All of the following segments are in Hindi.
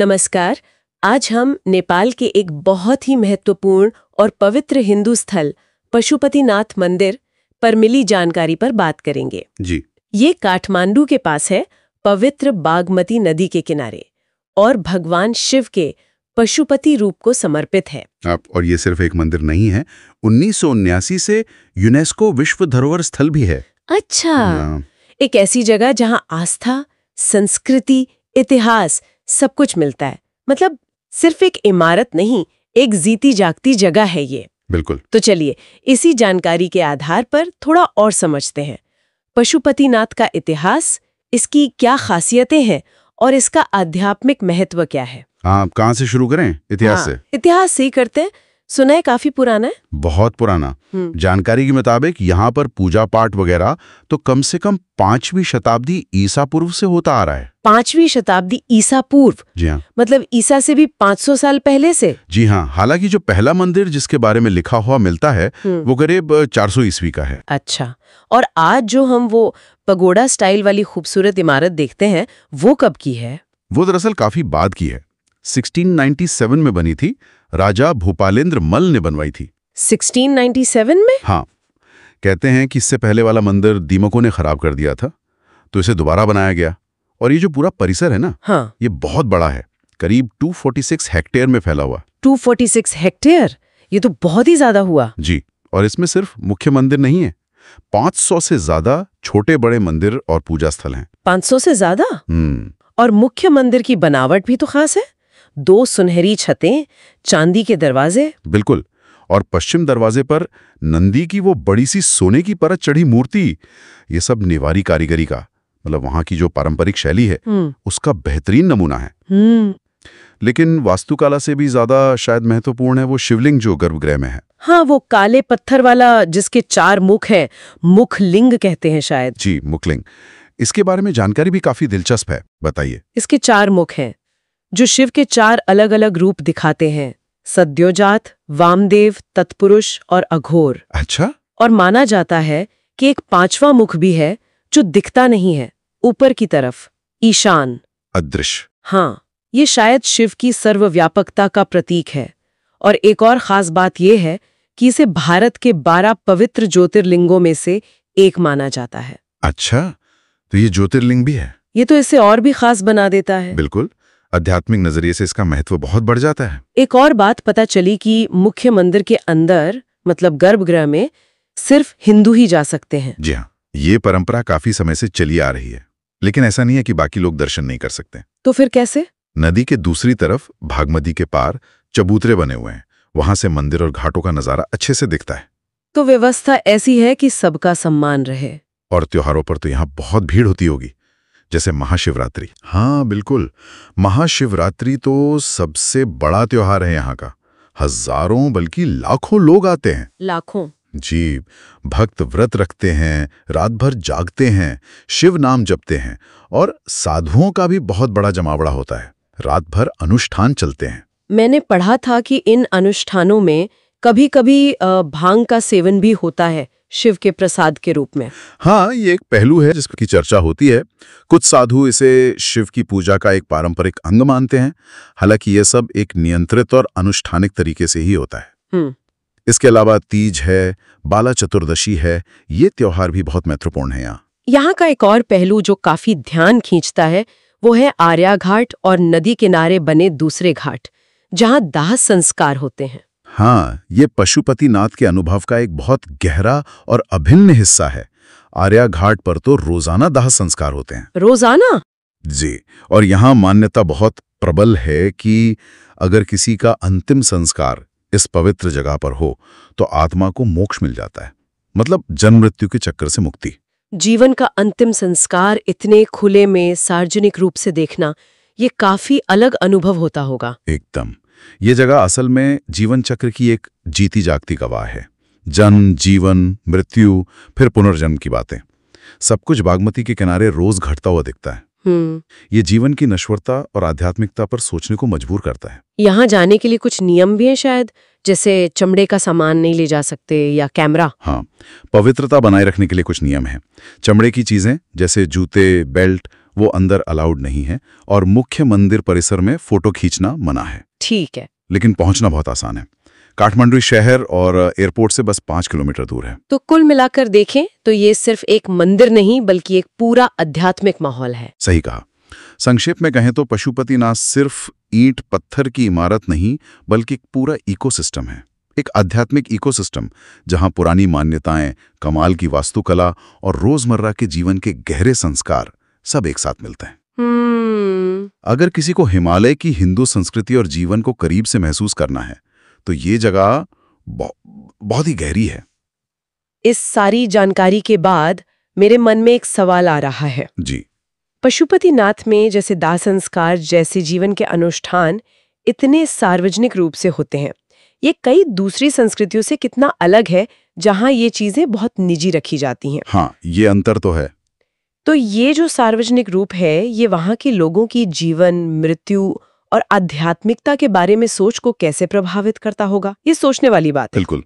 नमस्कार। आज हम नेपाल के एक बहुत ही महत्वपूर्ण और पवित्र हिंदू स्थल पशुपतिनाथ मंदिर पर मिली जानकारी पर बात करेंगे। जी। ये काठमांडू के पास है, पवित्र बागमती नदी के किनारे, और भगवान शिव के पशुपति रूप को समर्पित है। और ये सिर्फ एक मंदिर नहीं है, 1979 से यूनेस्को विश्व धरोहर स्थल भी है। अच्छा, एक ऐसी जगह जहां आस्था, संस्कृति, इतिहास सब कुछ मिलता है। मतलब सिर्फ एक इमारत नहीं, एक जीती जागती जगह है ये। बिल्कुल। तो चलिए इसी जानकारी के आधार पर थोड़ा और समझते हैं पशुपतिनाथ का इतिहास, इसकी क्या खासियतें हैं और इसका आध्यात्मिक महत्व क्या है। आप कहाँ से शुरू करें? इतिहास से? इतिहास से ही करते हैं। सुना है काफी पुराना है। बहुत पुराना। जानकारी के मुताबिक यहाँ पर पूजा पाठ वगैरह तो कम से कम 5वीं शताब्दी ईसा पूर्व से होता आ रहा है। 5वीं शताब्दी ईसा पूर्व? जी हाँ। मतलब ईसा से भी 500 साल पहले से? जी हाँ। हालांकि जो पहला मंदिर जिसके बारे में लिखा हुआ मिलता है वो करीब 400 ईस्वी का है। अच्छा, और आज जो हम वो पगोड़ा स्टाइल वाली खूबसूरत इमारत देखते हैं वो कब की है? वो दरअसल काफी बाद की है। 1697 में बनी थी। राजा भूपालेंद्र मल ने बनवाई थी। 1697 में? हाँ। कहते हैं कि इससे पहले वाला मंदिर दीमकों ने खराब कर दिया था, तो इसे दोबारा बनाया गया। और ये जो पूरा परिसर है ना, हाँ, ये बहुत बड़ा है, करीब 246 हेक्टेयर में फैला हुआ। 246 हेक्टेयर? ये तो बहुत ही ज्यादा हुआ। जी। और इसमें सिर्फ मुख्य मंदिर नहीं है, 500 से ज्यादा छोटे बड़े मंदिर और पूजा स्थल हैं। 500 से ज्यादा? और मुख्य मंदिर की बनावट भी तो खास है। 2 सुनहरी छतें, चांदी के दरवाजे। बिल्कुल। और पश्चिम दरवाजे पर नंदी की वो बड़ी सी सोने की परत चढ़ी मूर्ति, ये सब नेवारी कारीगरी का, मतलब वहां की जो पारंपरिक शैली है उसका बेहतरीन नमूना है। लेकिन वास्तुकला से भी ज्यादा शायद महत्वपूर्ण है वो शिवलिंग जो गर्भगृह में है। हाँ, वो काले पत्थर वाला जिसके 4 मुख हैं, मुखलिंग कहते हैं शायद। जी, मुखलिंग। इसके बारे में जानकारी भी काफी दिलचस्प है, बताइए। इसके 4 मुख हैं जो शिव के 4 अलग अलग रूप दिखाते हैं, सद्योजात, वामदेव, तत्पुरुष और अघोर। अच्छा। और माना जाता है कि एक 5वां मुख भी है जो दिखता नहीं है, ऊपर की तरफ, ईशान, अदृश्य। हाँ, ये शायद शिव की सर्वव्यापकता का प्रतीक है। और एक और खास बात यह है कि इसे भारत के 12 पवित्र ज्योतिर्लिंगों में से एक माना जाता है। अच्छा, तो ये ज्योतिर्लिंग भी है। ये तो इसे और भी खास बना देता है। बिल्कुल, आध्यात्मिक नजरिए से इसका महत्व बहुत बढ़ जाता है। एक और बात पता चली कि मुख्य मंदिर के अंदर, मतलब गर्भगृह में, सिर्फ हिंदू ही जा सकते हैं। जी हाँ, ये परंपरा काफी समय से चली आ रही है। लेकिन ऐसा नहीं है कि बाकी लोग दर्शन नहीं कर सकते। तो फिर कैसे? नदी के दूसरी तरफ भागमती के पार चबूतरे बने हुए हैं, वहां से मंदिर और घाटों का नजारा अच्छे से दिखता है। तो व्यवस्था ऐसी है कि सबका सम्मान रहे। और त्योहारों पर तो यहाँ बहुत भीड़ होती होगी, जैसे महाशिवरात्रि। हाँ बिल्कुल, महाशिवरात्रि तो सबसे बड़ा त्योहार है यहाँ का। हजारों बल्कि लाखों लोग आते हैं। लाखों? जी। भक्त व्रत रखते हैं, रात भर जागते हैं, शिव नाम जपते हैं, और साधुओं का भी बहुत बड़ा जमावड़ा होता है। रात भर अनुष्ठान चलते हैं। मैंने पढ़ा था कि इन अनुष्ठानों में कभी-कभी भांग का सेवन भी होता है शिव के प्रसाद के रूप में। हाँ, ये एक पहलू है जिसकी चर्चा होती है। कुछ साधु इसे शिव की पूजा का एक पारंपरिक अंग मानते हैं। हालांकि ये सब एक नियंत्रित और अनुष्ठानिक तरीके से ही होता है। इसके अलावा तीज है, बाला चतुर्दशी है, ये त्योहार भी बहुत महत्वपूर्ण है यहाँ। यहाँ का एक और पहलू जो काफी ध्यान खींचता है वो है आर्या घाट और नदी किनारे बने दूसरे घाट, जहाँ दाह संस्कार होते हैं। हाँ, ये पशुपतिनाथ के अनुभव का एक बहुत गहरा और अभिन्न हिस्सा है। आर्या घाट पर तो रोजाना दाह संस्कार होते हैं। रोजाना? जी। और यहाँ मान्यता बहुत प्रबल है कि अगर किसी का अंतिम संस्कार इस पवित्र जगह पर हो तो आत्मा को मोक्ष मिल जाता है, मतलब जन्म मृत्यु के चक्कर से मुक्ति। जीवन का अंतिम संस्कार इतने खुले में सार्वजनिक रूप से देखना, ये काफी अलग अनुभव होता होगा। एकदम। ये जगह असल में जीवन चक्र की एक जीती जागती गवाह है। जन्म, जीवन, मृत्यु, फिर पुनर्जन्म की बातें, सब कुछ बागमती के किनारे रोज घटता हुआ दिखता है। ये जीवन की नश्वरता और आध्यात्मिकता पर सोचने को मजबूर करता है। यहाँ जाने के लिए कुछ नियम भी हैं शायद, जैसे चमड़े का सामान नहीं ले जा सकते या कैमरा। हाँ, पवित्रता बनाए रखने के लिए कुछ नियम हैं। चमड़े की चीजें जैसे जूते, बेल्ट वो अंदर अलाउड नहीं है और मुख्य मंदिर परिसर में फोटो खींचना मना है। ठीक है। लेकिन पहुंचना बहुत आसान है। काठमांडू शहर और एयरपोर्ट से बस 5 किलोमीटर दूर है। तो कुल मिलाकर देखें तो ये सिर्फ एक मंदिर नहीं बल्कि एक पूरा आध्यात्मिक माहौल है। सही कहा। संक्षेप में कहें तो पशुपतिनाथ सिर्फ ईंट पत्थर की इमारत नहीं बल्कि एक पूरा इकोसिस्टम है, एक आध्यात्मिक इकोसिस्टम जहां पुरानी मान्यताएं, कमाल की वास्तुकला और रोजमर्रा के जीवन के गहरे संस्कार सब एक साथ मिलते हैं। अगर किसी को हिमालय की हिंदू संस्कृति और जीवन को करीब से महसूस करना है तो ये जगह बहुत ही गहरी है। इस सारी जानकारी के बाद मेरे मन में एक सवाल आ रहा है जी। पशुपतिनाथ में जैसे दाह संस्कार जैसे जीवन के अनुष्ठान इतने सार्वजनिक रूप से होते हैं, ये कई दूसरी संस्कृतियों से कितना अलग है जहां ये चीजें बहुत निजी रखी जाती हैं। हाँ, ये अंतर तो है। तो ये जो सार्वजनिक रूप है ये वहां के लोगों की जीवन, मृत्यु और आध्यात्मिकता के बारे में सोच को कैसे प्रभावित करता होगा, ये सोचने वाली बात है। बिल्कुल,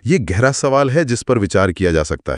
ये गहरा सवाल है जिस पर विचार किया जा सकता है।